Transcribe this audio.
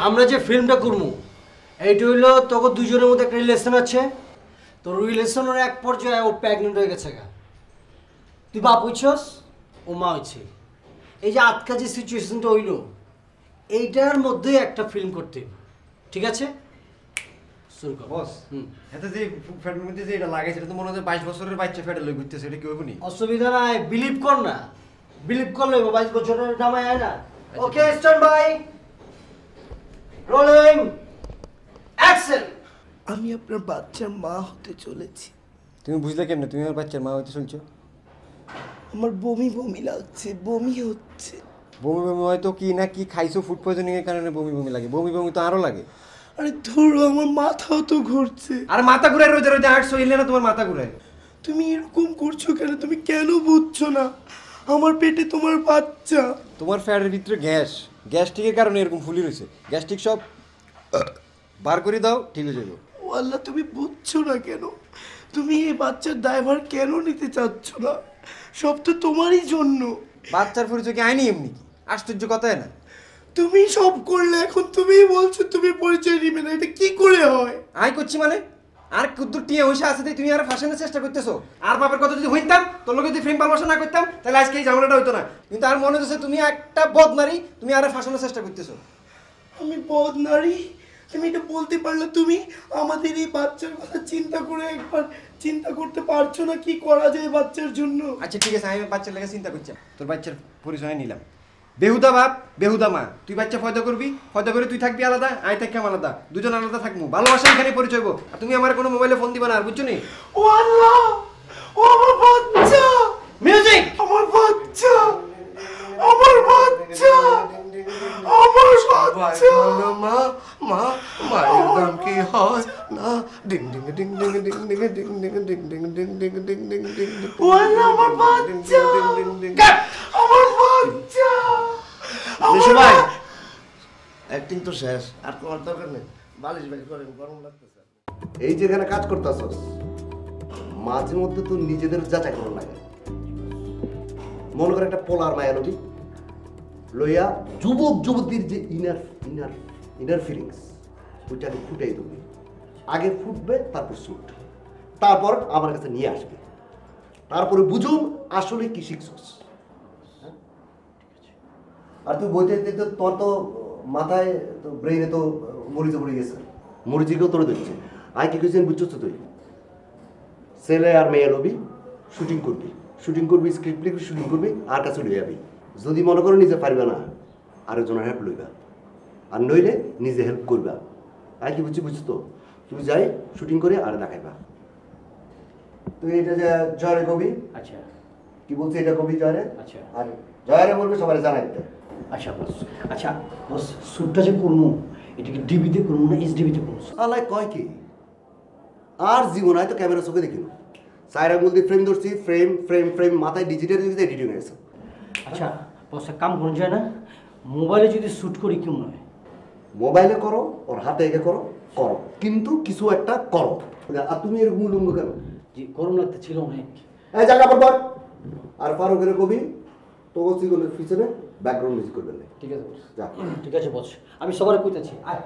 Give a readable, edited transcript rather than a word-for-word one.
আমরা যে ফিল্মটা করবো এইটা হইলো তোকে দুজনের মধ্যে একটা রিলেশন আছে, তোর রিলেশনের এক পর্যায়ে ও প্রেগনেন্ট হয়ে গেছে গা, তুই বাপ হইছস, ও মা হইছে, এই যে আজকা যে সিচুয়েশনটা হইলো এইটার মধ্যে একটা ফিল্ম করতে, ঠিক আছে? বস এতে যে ফ্যাটের মধ্যে যে এটা লাগাইছে এটা তো মনে হয় 22 বছরের বাচ্চা ফ্যাটে লই ঘুরতেছে, এটা কি হইব নি? অসুবিধা নাই, বিলিভ কর না, বিলিভ করলে 22 বছরের জামাই হয় না। ওকে, স্ট্যান্ড বাই, রোলিং অ্যাকশন। আমি আপনার বাচ্চার মা হতে চলেছি। তুমি বুঝলে কেমনে তুমি আমার বাচ্চার মা হইতে চলছো? আমার বমি বমি লাগছে, বমি হচ্ছে। বমি বমি হয়তো কি না কি খাইছো, ফুড পয়জনিং এর কারণে বমি বমি লাগে। বমি বমি তো আরো লাগে। আরে ধরো, আমার মাথাও তো ঘুরছে। আর মাথা ঘুরায় রোজে রোজে হাঁটছো, ইলে না তোমার মাথা ঘুরায়? তুমি এরকম করছো কেন? তুমি কেন বুঝছো না? আমার পেটে তোমার বাচ্চা। তোমার ফ্যাটের ভিতরে গ্যাস্ট্রিকের কারণে এরকম ফুলি রয়েছে। গ্যাস্ট্রিক সব বার করে দাও, ঠিক হয়ে যাবে। ও আল্লাহ, তুমি বুঝছো না কেন? তুমি এই বাচ্চার দায়ভার কেন নিতে চাচ্ছ না? সব তো তোমারই জন্য। বাচ্চার পরিচয় কি আইনি এমনি কি? আশ্চর্য কথাই না। তুমি সব করলে, এখন তুমিই বলছো তুমি পরিচয় নিবে না, এটা কি করে হয়? আই করছি মানে? আর কুদ্দুর টিয়া হইসা আছে তাই তুমি আর ফাঁসানোর চেষ্টা করতেছো? আর বাপের কথা যদি হইতাম, তোর লোকে যদি ফ্রেম ভালোবাসা না করতাম, তাহলে আজকে এই ঝামেলাটা হইতো না। কিন্তু আর মনে হচ্ছে তুমি একটা বদনারী, তুমি আর ফাঁসানোর চেষ্টা করতেছো। আমি বদনারী? তুমি এটা বলতে পারলে? তুমি আমাদের এই বাচ্চার কথা চিন্তা করে একবার চিন্তা করতে পারছো না কি করা যায় বাচ্চার জন্য? আচ্ছা ঠিক আছে, আমি বাচ্চার লেগে চিন্তা করছি। তোর বাচ্চার পরিচয় নিলাম। বেহুদা বাপ বেহুদা মা, তুই বাচ্চা ফয়দা করবি, ফয়দা করে তুই থাকবি আলাদা, আমি থাকতাম আলাদা, দুজন আলাদা থাকবো। ভালোবাসা এখানে পরিচয় হবো। আর তুমি আমার কোনো মোবাইলে ফোন দিবা না, আর বুঝছো নি? ও আল্লাহ, ও আমার বাচ্চা! মিউজিক! আমার বাচ্চা, আমার বাচ্চা, আমার বাচ্চা! মা মা, মায়ের দাম কি হয় না? ডিং ডিং ডিং ডিং ডিং ডিং ডিং ডিং ডিং ডিং ডিং ডিং ডিং ডিং ডিং ডিং। ও আল্লাহ, আমার বাচ্চা, আমার বাচ্চা! ভাই অ্যাক্টিং তো শেষ, আর তোমার দরকার নেই। বালিশ ভাই করেন, গরম লাগতেছে। এই যেখানে কাজ করতেছস, মাঝে মধ্যে তো নিজেদের যাচাই করা লাগে। মনে করে একটা পোলার মায়া নদী লইয়া যুবক যুবতীর যে ইনার ইনার ইনার ফিলিংস, ওইটাকে ফুটাই দেবে। আগে ফুটবে, তারপর শুট, তারপর আমার কাছে নিয়ে আসবে, তারপরে বুঝুন আসলে কি শিখছস। আর তুই বইতে দিতে তোর তো মাথায় তো ব্রেইনে তো মরিচে পড়ে গেছে, মরিচিকেও তোরে দিচ্ছে। আয় কি কিছু বুঝছস তুই? ছেলে আর মেয়ে লবি, শুটিং করবি, স্ক্রিপ্ট লিখবি, শুটিং করবি, আর কাছে লই যাবি। যদি মনে করো নিজে পারবে না, আরেকজনের হেল্প লইবা, আর নইলে নিজে হেল্প করবা। আয় কি বুঝছি তো? তুই যাই শুটিং করে আর দেখাইবা। তুই এটা যে জয়রে কবি, আচ্ছা কি বলছি এটা কবি জয়রে, আচ্ছা, আর জয়রে বলবে সবাই জানাই দিতে। আচ্ছা বস, আচ্ছা বস, শ্যুটটা যে করবো এটা কি ডিবিতে করবো না এইচডিবিতে করবো? আলাই কয় কি আর জীবন হয় তো ক্যামেরা চোখে দেখিল। সাইরা বলতে ফ্রেম ধরছি, ফ্রেম ফ্রেম ফ্রেম মাথায় ডিজিটাল এডিটিং হয়েছে। আচ্ছা বস, এক কাম করুন যায় না, মোবাইলে যদি শ্যুট করি কেমন হয়? মোবাইলে করো, ওর হাতে এঁকে করো, করো, কিন্তু কিছু একটা করো। আর তুমি এরকম উলঙ্গ কেন? যে গরম লাগতে ছিল অনেক। এই জায়গা পর আর ফারুকের কবি তো সিগলের পিছনে ব্যাকগ্রাউন্ড মিউজিক করবেন। ঠিক আছে বস, যা। ঠিক আছে বস, আমি সবার কইতেছি। আয়